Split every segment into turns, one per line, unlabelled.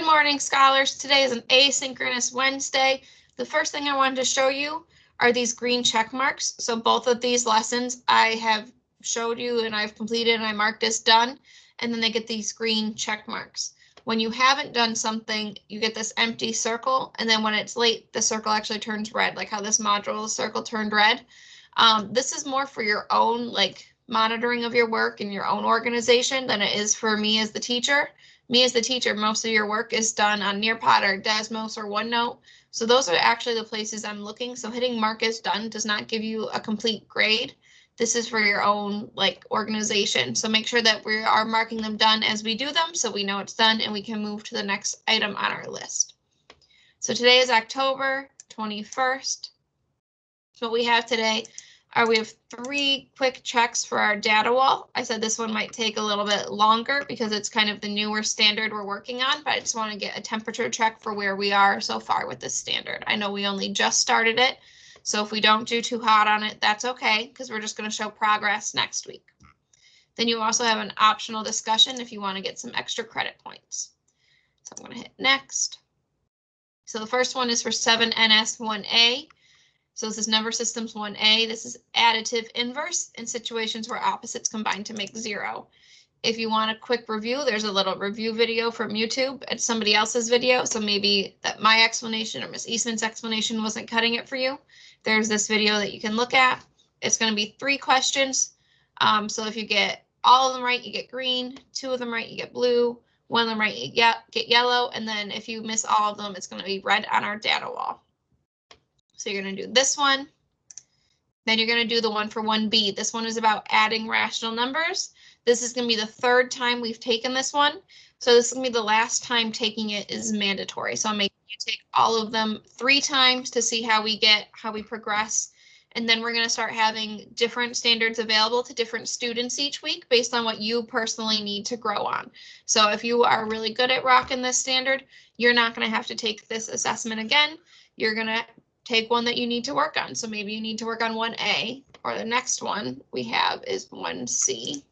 Good morning, scholars. Today is an asynchronous Wednesday. The first thing I wanted to show you are these green check marks. So both of these lessons I have showed you and I've completed and I marked as done, and then they get these green check marks. When you haven't done something, you get this empty circle, and then when it's late, the circle actually turns red, like how this module circle turned red. This is more for your own monitoring of your work and your own organization than it is for me as the teacher. Me as the teacher, most of your work is done on Nearpod or Desmos or OneNote. So those are actually the places I'm looking. So hitting mark as done does not give you a complete grade. This is for your own organization. So make sure that we are marking them done as we do them so we know it's done and we can move to the next item on our list. So today is October 21st. So what we have today we have 3 quick checks for our data wall. I said this one might take a little bit longer because it's kind of the newer standard we're working on, but I just want to get a temperature check for where we are so far with this standard. I know we only just started it, so if we don't do too hot on it, that's okay, because we're just going to show progress next week. Then you also have an optional discussion if you want to get some extra credit points. So I'm going to hit next. So the first one is for 7NS1A. So this is number systems 1A. This is additive inverse in situations where opposites combine to make 0. If you want a quick review, there's a little review video from YouTube. It's somebody else's video, so maybe that my explanation or Miss Eastman's explanation wasn't cutting it for you. There's this video that you can look at. It's going to be 3 questions. So if you get all of them right, you get green. 2 of them right, you get blue. 1 of them right, you get yellow. And then if you miss all of them, it's going to be red on our data wall. So you're going to do this one, then you're going to do the one for 1B. This one is about adding rational numbers. This is going to be the 3rd time we've taken this one. So this is going to be the last time taking it is mandatory. So I'm making you take all of them 3 times to see how we progress. And then we're going to start having different standards available to different students each week based on what you personally need to grow on. So if you are really good at rocking this standard, you're not going to have to take this assessment again. You're going to take one that you need to work on. So maybe you need to work on 1A, or the next one we have is 1C.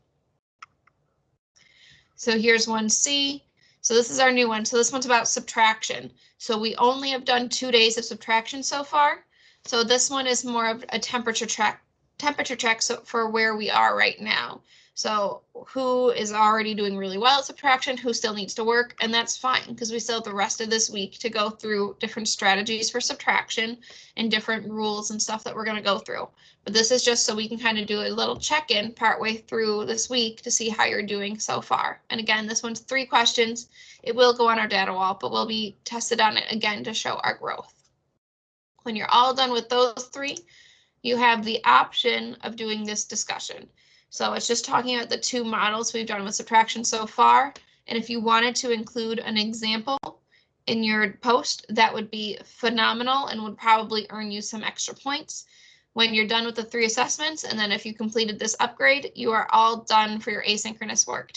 So here's 1C. So this is our new one. So this one's about subtraction. So we only have done 2 days of subtraction so far. So this one is more of a temperature check for where we are right now. So who is already doing really well at subtraction, who still needs to work, and that's fine because we still have the rest of this week to go through different strategies for subtraction and different rules and stuff that we're going to go through. But this is just so we can kind of do a little check-in partway through this week to see how you're doing so far. And again, this one's 3 questions. It will go on our data wall, but we'll be tested on it again to show our growth. When you're all done with those 3, you have the option of doing this discussion. So it's just talking about the 2 models we've done with subtraction so far. And if you wanted to include an example in your post, that would be phenomenal and would probably earn you some extra points. When you're done with the 3 assessments, and then if you completed this upgrade, you are all done for your asynchronous work.